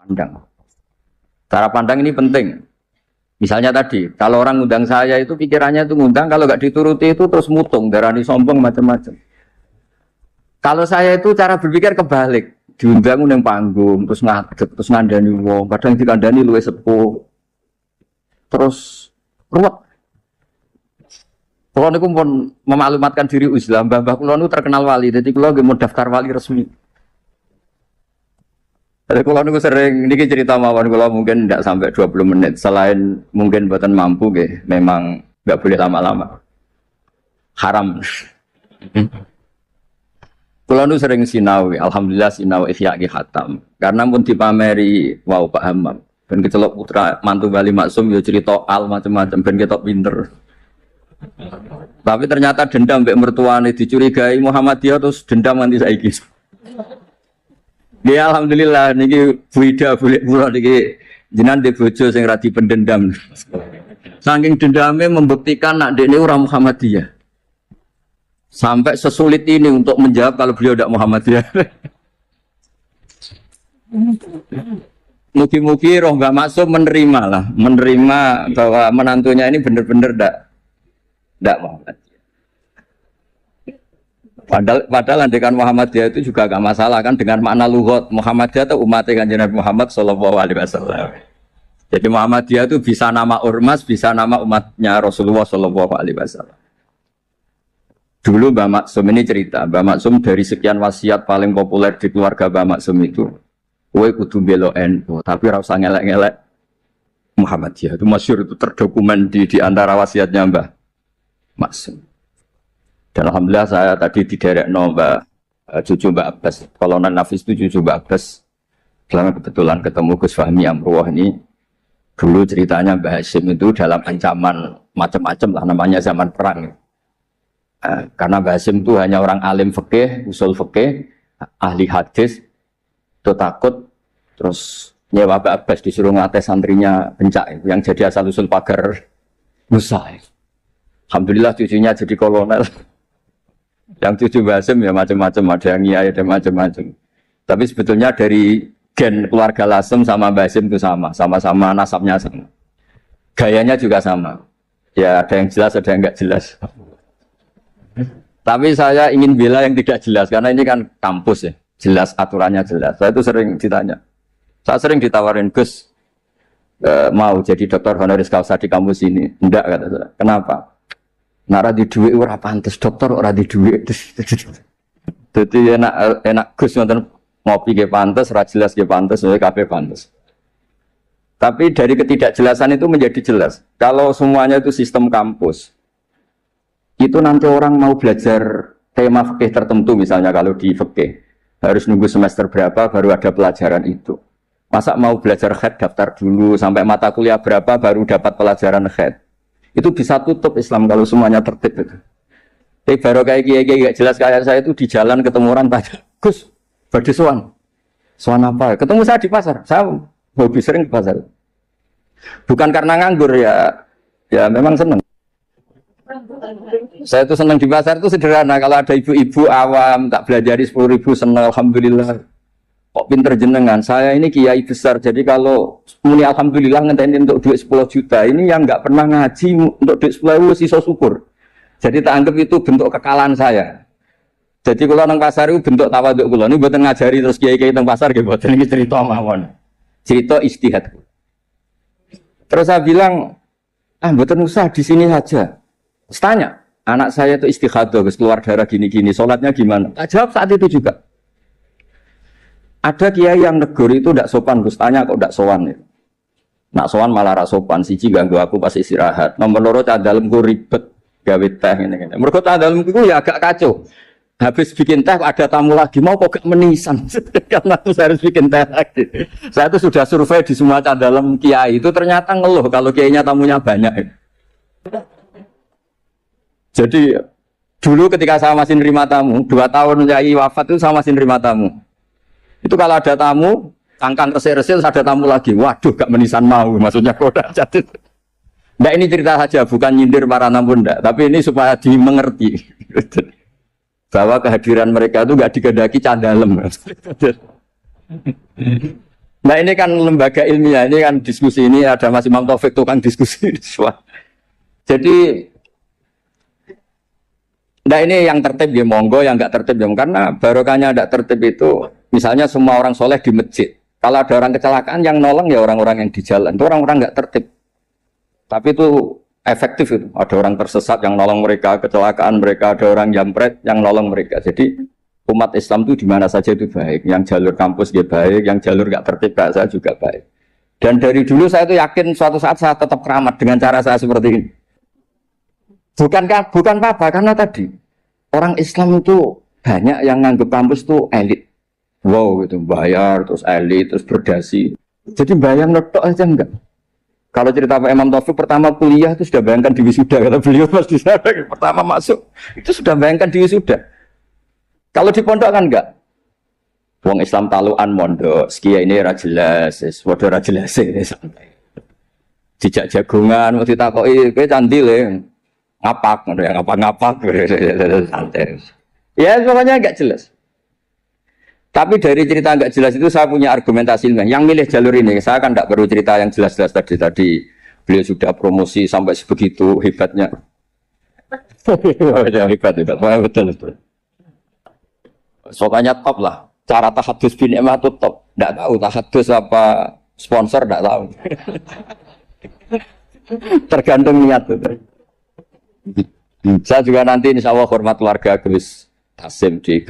pandang. Cara pandang ini penting. Misalnya tadi, kalau orang ngundang saya itu pikirannya itu ngundang, kalau nggak dituruti itu terus mutung, darani sombong macam-macam. Kalau saya itu cara berpikir kebalik, diundang nang panggung, terus ngadeg, terus ngandani wong, kadang dikandani luwih sepuh, terus ruwet. Kalau niku pun memaklumatkan diri Islam, mbah kula niku terkenal wali, jadi kula nggih mau daftar wali resmi. Jadi kalau niku sering niki cerita mawon kula mungkin tidak sampai 20 menit. Selain mungkin buatan mampu nggih, memang nggak boleh lama-lama. Haram. Kula niku sering sinau, alhamdulillah sinau ihya ki khatam. Karena pun dipameri wau Pak Hamam. Ben kecelok putra mantu Bali Maksum ya cerita al macam-macam ben ketok pinter. Tapi ternyata dendam mbek mertuane dicurigai Muhammadiyah terus dendam nganti saiki. Ya alhamdulillah niki Bu Ida boleh kula niki jenengan de bojo sing ra dipendendam. Saking dendamnya membuktikan nak dekne ora Muhammadiyah. Sampai sesulit ini untuk menjawab kalau beliau tidak Muhammadiyah. Mugi-mugi roh Mbak Maksum menerima bahwa menantunya ini benar-benar tidak Muhammadiyah. Padahal andekan Muhammadiyah itu juga gak masalah kan dengan makna lughat. Muhammadiyah itu umat Kanjeng Nabi Muhammad sallallahu alaihi wasallam. Jadi Muhammadiyah itu bisa nama ormas, bisa nama umatnya Rasulullah sallallahu alaihi wasallam. Dulu Mbak Maksum ini cerita, Mbak Maksum dari sekian wasiat paling populer di keluarga Mbak Maksum itu, kowe kudu belo NU, tapi ora usah ngelek-ngelek Muhammadiyah. Itu masyhur, itu terdokumen di antara wasiatnya Mbak Maksum. Dan alhamdulillah saya tadi diderekno cucu Mbak Abbas, Kolonel Nafis itu cucu Mbak Abbas. Selama kebetulan ketemu Gus Fahmi Amruwah ini, dulu ceritanya Mbak Hasyim itu dalam ancaman macam-macam lah namanya zaman perang. Karena Mbak Hasyim itu hanya orang alim fikih, usul fikih, ahli hadis, itu takut, terus nyewa Mbak Abbas disuruh ngelatih santrinya Bencak, yang jadi asal usul pagar Musa. Alhamdulillah cucunya jadi kolonel. Yang cucu Mbak Hasyim ya macam-macam, ada yang iya, ada macam-macam. Tapi sebetulnya dari gen keluarga Lasem sama Mbak Hasyim itu sama-sama nasabnya sama. Gayanya juga sama. Ya ada yang jelas, ada yang enggak jelas. Tapi saya ingin bela yang tidak jelas, karena ini kan kampus ya, jelas aturannya jelas. Saya itu sering ditanya. Saya sering ditawarin, Gus, mau jadi dokter honoris causa di kampus ini. Enggak, kata saya. Kenapa? Nara di duit ora pantes dokter ora di duit. Jadi enak Gus ngoten ngopi ge pantes, ora jelas ge pantes, kabeh pantes. Tapi dari ketidakjelasan itu menjadi jelas. Kalau semuanya itu sistem kampus, itu nanti orang mau belajar tema fikih tertentu, misalnya kalau di fikih harus nunggu semester berapa baru ada pelajaran itu. Masa mau belajar khed daftar dulu sampai mata kuliah berapa baru dapat pelajaran khed. Itu bisa tutup Islam kalau semuanya tertib itu. Tapi baru kayak kiai gak jelas kayak saya itu di jalan ketemu orang tanya, Gus, badhe sowan. Sowan apa? Ketemu saya di pasar. Saya hobi sering di pasar. Bukan karena nganggur ya memang seneng. Saya itu seneng di pasar itu sederhana. Kalau ada ibu-ibu awam tak belajari 10.000 seneng, alhamdulillah. Kok pinter jenengan, saya ini kiai besar, jadi kalau muni alhamdulillah ngenteni untuk duit 10 juta, ini yang nggak pernah ngaji untuk duit 10.000 sisa syukur. Jadi tak anggap itu bentuk kekalahan saya. Jadi kalau nang pasar itu bentuk tawaduk kula, ini buatan ngajari terus kiai-kiai nang pasar, buatan ini cerita mawon, cerita istihad. Terus saya bilang, buatan usah di sini saja. Terus tanya, anak saya itu istighadah, keluar darah gini-gini, sholatnya gimana? Tak jawab saat itu juga. Ada kiai yang negur itu tidak sopan, Gus tanya kok tidak sowan ya. Nak sowan malah ra sopan, siji ganggu aku pas istirahat. Nomor loro cah dalemku ribet gawe teh ngene-ngene. Mergo cah dalemku ya agak kacau. Habis bikin teh ada tamu lagi, mau kok gak menisan. Karena aku harus bikin teh lagi. Saya itu sudah survei di semua cah dalem kiai itu ternyata ngeluh kalau kiainya tamunya banyak. Jadi dulu ketika saya masih nerima tamu, 2 tahun kiai wafat itu saya masih nerima tamu. Itu kalau ada tamu, kangkang resik-resik ada tamu lagi. Waduh, gak menisan mau, maksudnya kodak jatuh. Nah ini cerita saja, bukan nyindir para tamu enggak, tapi ini supaya dimengerti bahwa kehadiran mereka itu gak digandaki cah dalem. Nah ini kan lembaga ilmiah, ini kan diskusi ini ada Mas Imam Taufik tukang diskusi. Jadi, nah ini yang tertib ya monggo, yang nggak tertib ya karena barokahnya nggak tertib itu, misalnya semua orang soleh di masjid. Kalau ada orang kecelakaan yang nolong ya orang-orang yang di jalan, itu orang-orang nggak tertib. Tapi itu efektif itu. Ada orang tersesat yang nolong mereka, kecelakaan mereka, ada orang jambret yang nolong mereka. Jadi umat Islam itu di mana saja itu baik. Yang jalur kampus dia baik, yang jalur nggak tertib kayak saya juga baik. Dan dari dulu saya itu yakin suatu saat saya tetap keramat dengan cara saya seperti ini. Bukan apa, karena tadi orang Islam itu banyak yang nganggap kampus itu elit. Wow, itu bayar, terus elit, terus berdasi. Jadi bayang notok aja enggak. Kalau cerita Pak Imam Taufik pertama kuliah itu sudah bayangkan di wisuda, kata beliau pas di sana pertama masuk itu sudah bayangkan di wisuda. Kalau di pondok kan enggak. Wong Islam taluan mondok, sekia ini ra jelas, waduh ra jelas santai. Jejak jagungan mau ditakoki kowe candi le. Ngapak, ya ngapak-ngapak santai. Ya pokoknya enggak jelas. Tapi dari cerita enggak jelas itu saya punya argumentasi ilmiah. Yang milih jalur ini, saya kan enggak perlu cerita yang jelas-jelas tadi beliau sudah promosi sampai sebegitu hebatnya. Hebat, betul. Soalnya top lah. Cara tahadus bin Emah itu top. Enggak tahu tahadus apa sponsor enggak tahu. Tergantung niat itu. Saya juga nanti insya Allah hormat keluarga Gus Asim di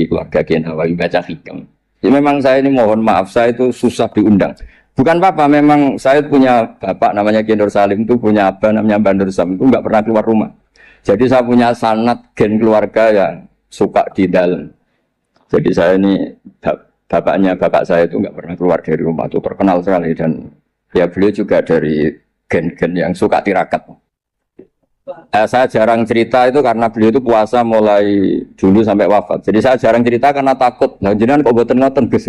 keluarga Kiai Nawawi baca hikam. Ya memang saya ini mohon maaf, saya itu susah diundang. Bukan apa-apa, memang saya punya bapak namanya Kiai Nur Salim, itu punya abah namanya Mbak Nur Sam, itu nggak pernah keluar rumah. Jadi saya punya sanad gen keluarga yang suka di dalam. Jadi saya ini bapaknya bapak saya itu nggak pernah keluar dari rumah, itu terkenal sekali. Dan ya beliau juga dari gen-gen yang suka tirakat. Saya jarang cerita itu karena beliau itu puasa mulai dulu sampai wafat. Jadi saya jarang cerita karena takut. Nah, jenengan kok boten ngoten Gus.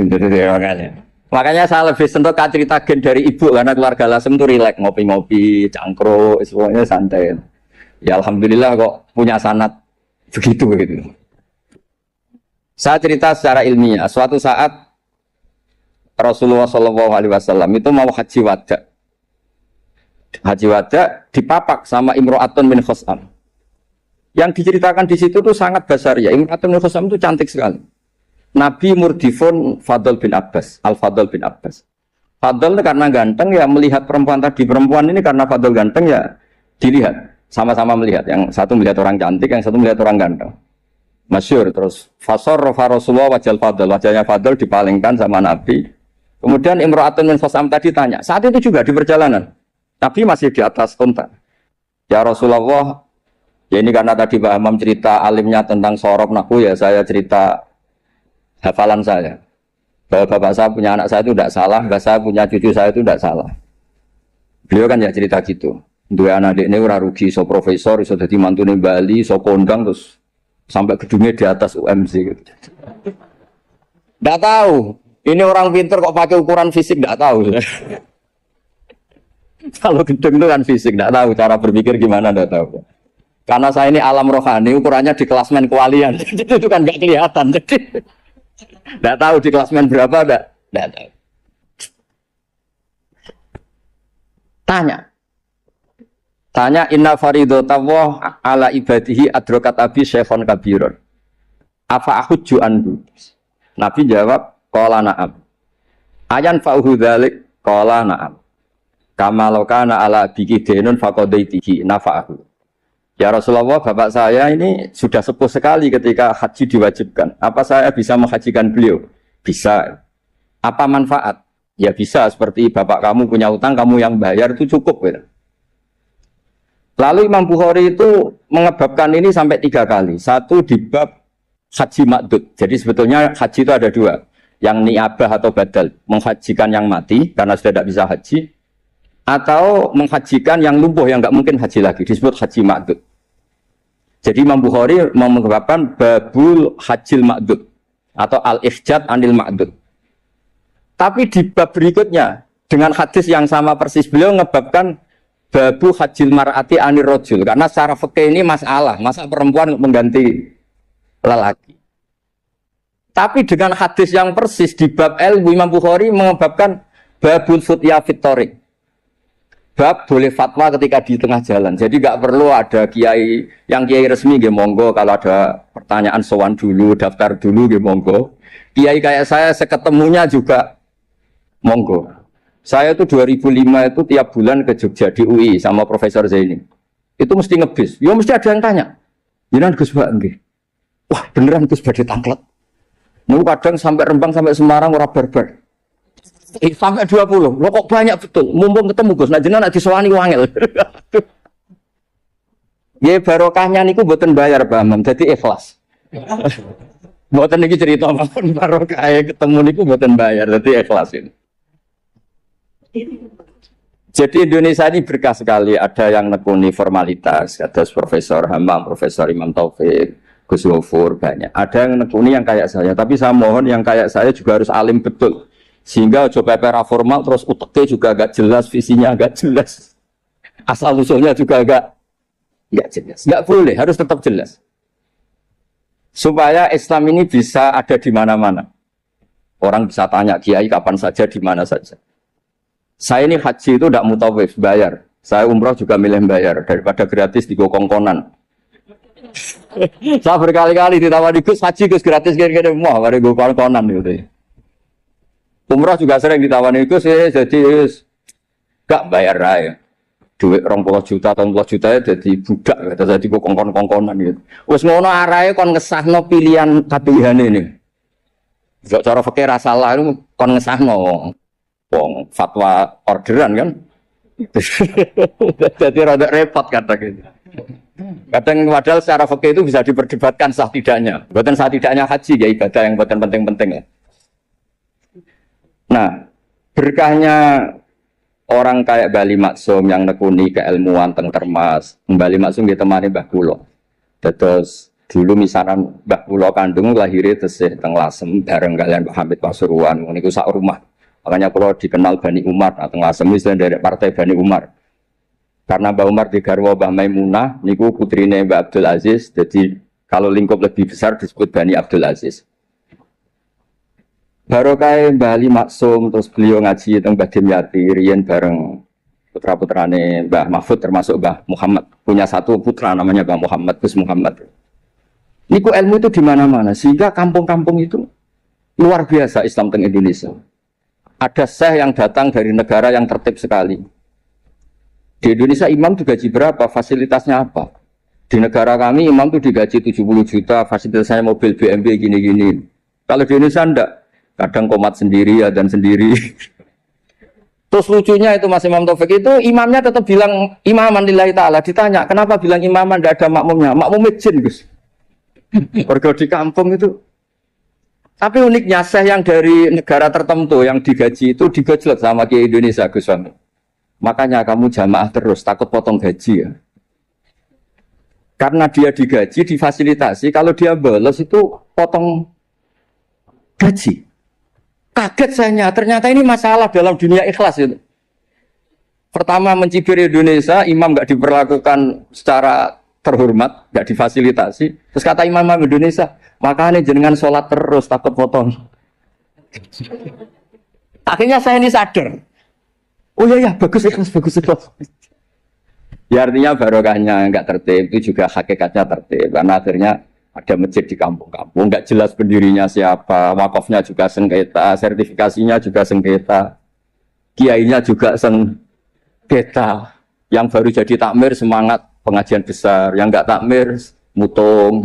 Makanya saya lebih sentuh cerita gen dari ibu karena keluarga Lasem itu rileks ngopi-ngopi, cangkruk, semuanya santai. Ya alhamdulillah kok punya sanad begitu. Saya cerita secara ilmiah. Suatu saat Rasulullah SAW itu mau haji wada. Haji wada dipapak sama Imro'atun min Khos'am. Yang diceritakan di situ tuh sangat besar ya. Imro'atun min Khos'am itu cantik sekali. Nabi murdifun Fadl bin Abbas, Al-Fadl bin Abbas. Fadl karena ganteng ya melihat perempuan tadi. Perempuan ini karena Fadl ganteng ya dilihat. Sama-sama melihat. Yang satu melihat orang cantik, yang satu melihat orang ganteng. Masyhur terus. Fasor Rasulullah wajal Fadl. Wajahnya Fadl dipalingkan sama Nabi. Kemudian Imro'atun min Khos'am tadi tanya. Saat itu juga di perjalanan. Tapi masih di atas unta. Ya Rasulullah, ya ini karena tadi Pak Hamam cerita alimnya tentang sorok naku ya saya cerita hafalan saya. Bahwa bapak saya punya anak saya itu tidak salah, bapak saya punya cucu saya itu tidak salah. Beliau kan ya cerita gitu. Dua anak ini ora rugi, so profesor, so jadi mantune Bali, so kondang terus sampai gedungnya di atas UMC gitu. Tidak tahu. Ini orang pinter kok pakai ukuran fisik tidak tahu. Kalau gedung itu kan fisik, tidak tahu cara berpikir gimana, tidak tahu. Karena saya ini alam rohani, ukurannya di klasmen kewalian, jadi itu kan nggak kelihatan. Jadi tidak tahu di klasmen berapa, tidak tahu. Tanya inna faridotawah ala ibadihi adrokat abi syekhon kabiron. Afa ahujju anhu. Nabi jawab, qala na'am. Ayan fa'uhu dhalik, qala na'am. Kama lokana ala biki denun fakodaitihi nafa'ahu. Ya Rasulullah, bapak saya ini sudah sepuh sekali ketika haji diwajibkan. Apa saya bisa menghajikan beliau? Bisa. Apa manfaat? Ya bisa, seperti bapak kamu punya utang, kamu yang bayar itu cukup. Ya. Lalu Imam Bukhari itu mengebabkan ini sampai 3 kali. Satu di bab haji makdud. Jadi sebetulnya haji itu ada 2. Yang niabah atau badal. Menghajikan yang mati karena sudah tidak bisa haji. Atau menghajikan yang lumpuh yang nggak mungkin haji lagi, disebut haji ma'dud. Jadi Imam Bukhari mengebabkan babul hajil ma'dud atau al-ihjad anil ma'dud. Tapi di bab berikutnya dengan hadis yang sama persis beliau mengebabkan babu hajil mar'ati anir rojul karena secara fikih ini masalah, masa perempuan mengganti lelaki. Tapi dengan hadis yang persis di bab ilmu Imam Bukhari mengebabkan babul futya fitorik. Bab boleh fatwa ketika di tengah jalan. Jadi nggak perlu ada kiai yang kiai resmi nggih monggo, kalau ada pertanyaan sowan dulu, daftar dulu nggih monggo. Kiai kayak saya seketemunya juga monggo. Saya itu 2005 itu tiap bulan ke Jogja di UI sama Profesor Zaini. Itu mesti ngebis. Ya mesti ada yang tanya. Jenengan Gus Pak nggih. Wah, beneran Gus badhe tanglet. Mau kadang sampai Rembang sampai Semarang ora barbar. Sampai 20. Lo kok banyak betul. Mumpung ketemu Gus, nah jenengan disowani wangel. Ya barokahnya niku mboten bayar, Pak Amam. Dadi ikhlas. Mboten niki cerita mawon barokah ketemu niku mboten bayar, dadi ikhlas ini. Jadi Indonesia ini berkah sekali, ada yang nekuni formalitas, ada Profesor Hamam, Profesor Imam Taufik, Gus Wofur, banyak. Ada yang nekuni yang kayak saya, tapi saya mohon yang kayak saya juga harus alim betul. Sehingga coba pera formal, terus uteknya juga agak jelas, visinya agak jelas. Asal-usulnya juga agak jelas. Nggak boleh, harus tetap jelas. Supaya Islam ini bisa ada di mana-mana. Orang bisa tanya kiai kapan saja, di mana saja. Saya ini haji itu tidak mutawif, bayar. Saya umroh juga milih bayar, daripada gratis di kongkonan. Saya berkali-kali ditawari Gus haji Gus gratis kira-kira mau mari gue konan gitu. Umrah juga sering ditawari Gus jadi gak bayar aja. Duit 20 juta atau 40 juta ya jadi budak gitu, jadi gue kongkon-kongkonan gitu. Wes ngono arahe kon ngesahno pilihan kapilihan ini. Gak cara fikih ra salah itu kon ngesahno wong fatwa orderan kan. Jadi rada repot kata gitu. Kadang padahal secara fikih itu bisa diperdebatkan sah tidaknya. Bukan sah tidaknya haji ya ibadah yang bukan penting-penting ya. Nah, berkahnya orang kayak Bali Maksum yang nekuni keilmuan teng Termas, Bali Maksum ditemani Mbah Kula. Terus dulu misalkan Mbah Kula kandung lahirnya tesih teng Lasem bareng kalian Pak Hamid Pasuruan, niku sak rumah. Makanya kalau dikenal Bani Umar, teng Lasem itu dari partai Bani Umar. Karena Mbak Umar di garwa Mbah Maimunah, niku putrine Mbak Abdul Aziz, jadi kalau lingkup lebih besar disebut Bani Abdul Aziz. Barokah Mbah Ali Maksum, terus beliau ngaji tentang Mbah Dimyati, riyen bareng putra-putrane Mbah Mahfud termasuk Mbah Muhammad. Punya satu putra namanya Mbah Muhammad, Gus Muhammad. Niku ilmu itu di mana-mana, sehingga kampung-kampung itu luar biasa Islam teng Indonesia. Ada syekh yang datang dari negara yang tertib sekali. Di Indonesia imam digaji berapa? Fasilitasnya apa? Di negara kami imam itu digaji 70 juta, fasilitasnya mobil BMW gini-gini. Kalau di Indonesia enggak. Kadang komat sendiri, adzan sendiri. Terus lucunya itu Mas Imam Taufik itu imamnya tetap bilang imaman lillahi ta'ala. Ditanya, kenapa bilang imaman enggak ada makmumnya? Makmumnya jin, Gus. Warga di kampung itu. Tapi uniknya syekh yang dari negara tertentu yang digaji itu digojlok sama Kiai Indonesia, Gus Wami. Makanya kamu jamaah terus, takut potong gaji ya. Karena dia digaji, difasilitasi, kalau dia bolos itu potong gaji. Kaget saya, ternyata ini masalah dalam dunia ikhlas itu. Pertama mencibir Indonesia, imam nggak diperlakukan secara terhormat, nggak difasilitasi. Terus kata imam Indonesia, makanya jenengan sholat terus, takut potong. Akhirnya saya ini sadar. Oh iya, bagus ikhlas. Ya artinya barokahnya nggak tertib itu juga hakikatnya tertib. Karena akhirnya ada masjid di kampung-kampung, nggak jelas pendirinya siapa, wakafnya juga sengketa, sertifikasinya juga sengketa, kiainya juga sengketa. Yang baru jadi takmir semangat pengajian besar, yang nggak takmir mutung,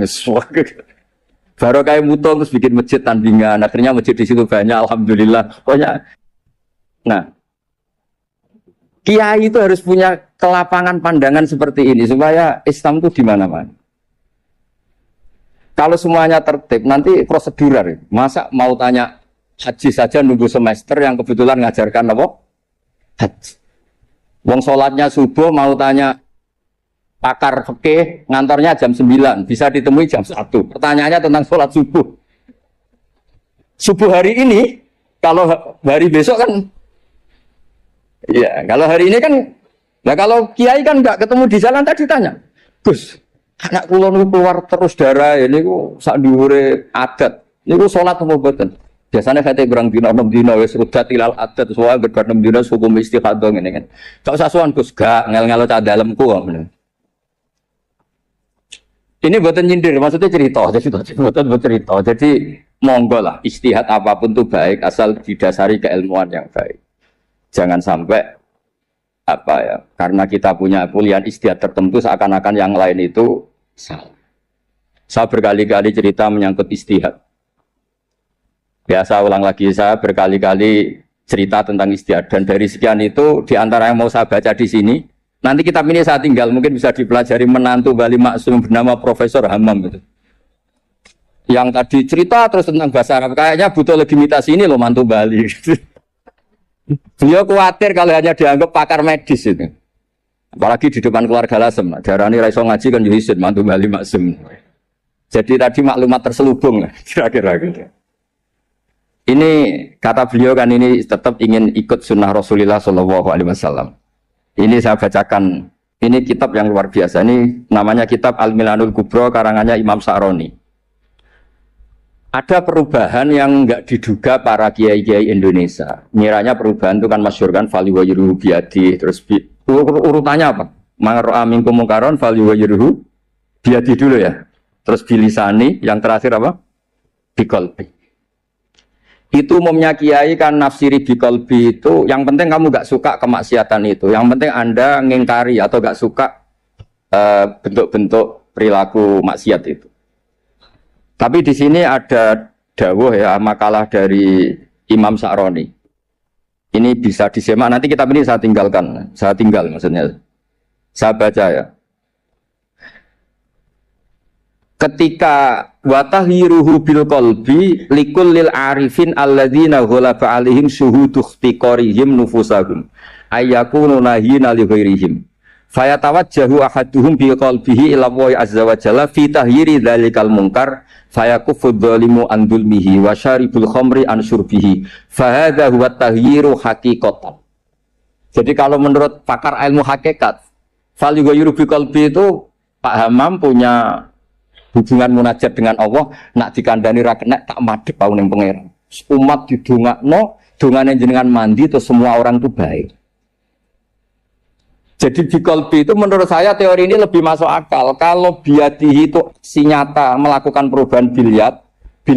barokah mutung terus bikin masjid tandingan. Akhirnya masjid di situ banyak, alhamdulillah. Pokoknya, nah. Kiai itu harus punya kelapangan pandangan seperti ini supaya Islam itu di mana-mana. Kalau semuanya tertib nanti prosedural. Masa mau tanya haji saja nunggu semester yang kebetulan ngajarkan apa? Haji. Wong sholatnya subuh mau tanya pakar fikih ngantornya jam 9, bisa ditemui jam 1. Pertanyaannya tentang sholat subuh. Subuh hari ini, kalau hari besok kan iya, kalau hari ini kan, nah kalau kiai kan nggak ketemu di jalan tadi tanya, Gus, anak kula keluar terus darah ini kok sak dhuwure adat, Niku salat apa mboten? Biasanya kate kurang dina 6 dina wis rudat ilal adat semua berbar 6 dina hukum istighadah ngene kan. Gak usah suwan Gus, gak ngel-ngelo cah dalemku kok. Ini buatan nyindir, maksudnya cerita, jadi buatan bercerita. Jadi monggo lah, istihad apapun itu baik asal didasari keilmuan yang baik. Jangan sampai apa ya, karena kita punya pilihan istihad tertentu seakan-akan yang lain itu salah. Saya berkali-kali cerita menyangkut istihad. Biasa ulang lagi, saya berkali-kali cerita tentang istihad dan dari sekian itu di antara yang mau saya baca di sini, nanti kitab ini saya tinggal mungkin bisa dipelajari menantu Bali Maksum bernama Profesor Hammam itu. Yang tadi cerita terus tentang bahasa Arab, kayaknya butuh legitimasi ini loh mantu Bali. Beliau khawatir kalau hanya dianggap pakar medis itu. Apalagi di depan keluarga Lasem, darani raiso ngaji kan yuhisin mantu Bali Maksum. Jadi tadi maklumat terselubung kira-kira gitu. Ini kata beliau kan ini tetap ingin ikut sunnah Rasulullah SAW. Ini saya bacakan. Ini kitab yang luar biasa. Ini namanya kitab Al-Milanul Kubro karangannya Imam Sa'roni. Ada perubahan yang enggak diduga para kiai-kiai Indonesia. Miranya perubahan itu kan masyhur kan fali wa yuruhu biadi terus urutannya apa? Mangara minkum mungkaron fali wa yuruhu biadi dulu ya. Terus bilisani yang terakhir apa? Biqalbi. Itu umumnya kiai kan nafsiri biqalbi itu yang penting kamu gak suka kemaksiatan itu, yang penting Anda ngingkari atau gak suka bentuk-bentuk perilaku maksiat itu. Tapi di sini ada dawuh ya makalah dari Imam Sa'roni. Ini bisa disimak, nanti kitab ini saya tinggalkan, saya tinggal maksudnya. Saya baca ya. Ketika watahhiruhu bil qalbi likullil arifin alladzina ghalaba alaihim syuhudu ikhtiqarihim nufusahum ayyakunu nahina li ghairihim fayatawajjahu ahaduhum bi qalbihi ila Allah azza wa jalla fi tahyiri dzalikal munkar fayakufu dzalimu an dzulmihi wa syaribul khamri an syurbihi fa hadza huwa tahyiru haqiqatan. Jadi kalau menurut pakar ilmu hakikat fal yughayyiru bi qalbi itu Pak Hammam punya hubungan munajat dengan Allah nak dikandani ra kena tak madhep pau ning pangeran. Umat didongakno, dongane jenengan mandi terus semua orang itu baik. Jadi di qalbi itu menurut saya teori ini lebih masuk akal. Kalau biadihi itu aksi nyata melakukan perubahan bil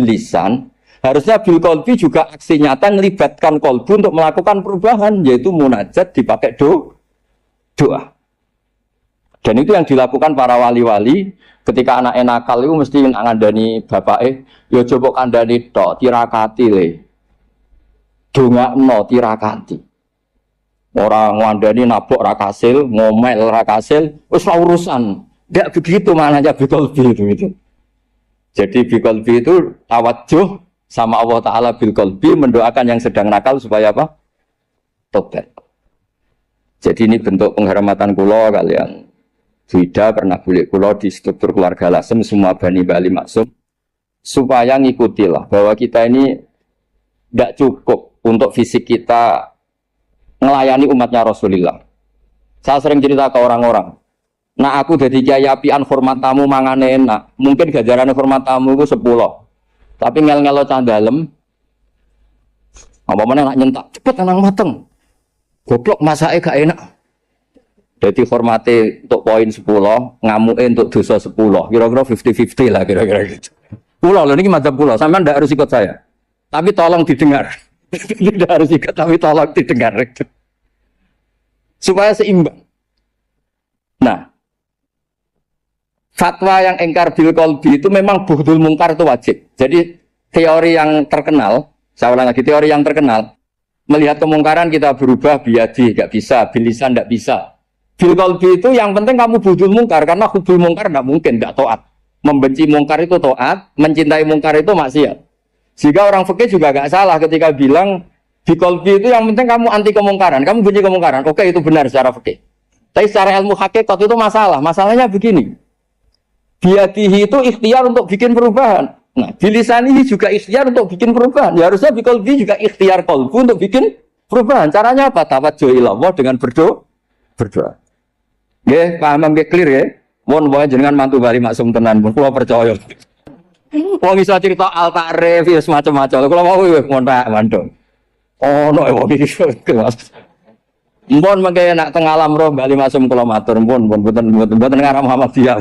lisan, harusnya bil qalbi juga aksi nyata melibatkan qalbu untuk melakukan perubahan yaitu munajat dipakai doa. Dan itu yang dilakukan para wali-wali ketika anak nakal itu mesti ngandani bapake, yo coba kandani tok tirakati le. Dongakno tirakati. Ora ngandani nabok ra kasil, ngomel ra kasil, wis urusan. Enggak begitu maknanya biqalbi itu. Jadi biqalbi itu tawajuh sama Allah Ta'ala biqalbi mendoakan yang sedang nakal supaya apa? Tobat. Jadi ini bentuk penghormatan kula kalian. Tidak pernah boleh kulo di struktur keluarga Lasem semua Bani Bali Maksum supaya ngikutilah bahwa kita ini tidak cukup untuk fisik kita melayani umatnya Rasulullah. Saya sering cerita ke orang-orang, nah aku jadi kiai apian hormat tamu mangane enak, mungkin gajaran hormat tamu itu 10, tapi ngel-ngelo cah dalem, apa mana nak nyentak cepet tenang mateng, goblok masake gak enak. Jadi hormati untuk poin 10, ngamuin untuk dosa 10. Kira-kira 50-50 lah kira-kira gitu. Pulau ini madzhab pulau, sampean tidak harus ikut saya. Tapi tolong didengar. Tidak harus ikut tapi tolong didengar. Supaya seimbang. Nah, fatwa yang engkar bil qalbi itu memang bughdul mungkar itu wajib. Jadi teori yang terkenal, saya ulang lagi teori yang terkenal, melihat kemungkaran kita berubah biadi, gak bisa, bilisan gak bisa. Bil qalbi itu yang penting kamu bughdul mungkar, karena hubul mungkar gak mungkin, gak taat. Membenci mungkar itu taat, mencintai mungkar itu maksiat. Jika orang fikih juga gak salah ketika bilang bil qalbi itu yang penting kamu anti kemungkaran, kamu benci kemungkaran. Oke, itu benar secara fikih. Tapi secara ilmu hakikat itu masalah. Masalahnya begini. Biadihi itu ikhtiar untuk bikin perubahan. Nah, bilisan ini juga ikhtiar untuk bikin perubahan. Ya harusnya biqalbi juga ikhtiar qalbu untuk bikin perubahan. Caranya apa? Tawajjuh ila Allah dengan berdoa. Nggih, paham nggih clear nggih? Mun wae jenengan mantu bali maksum tenan, mun kula percaya. Wong iso cerita al takrif ya semacam-macam. Kalau mau ngontak mandong. Oh, no, wong iki Mas. Mbon mengke nak teng alam roh bali masuk kula matur, mbon mboten ngarah Muhammadiyah.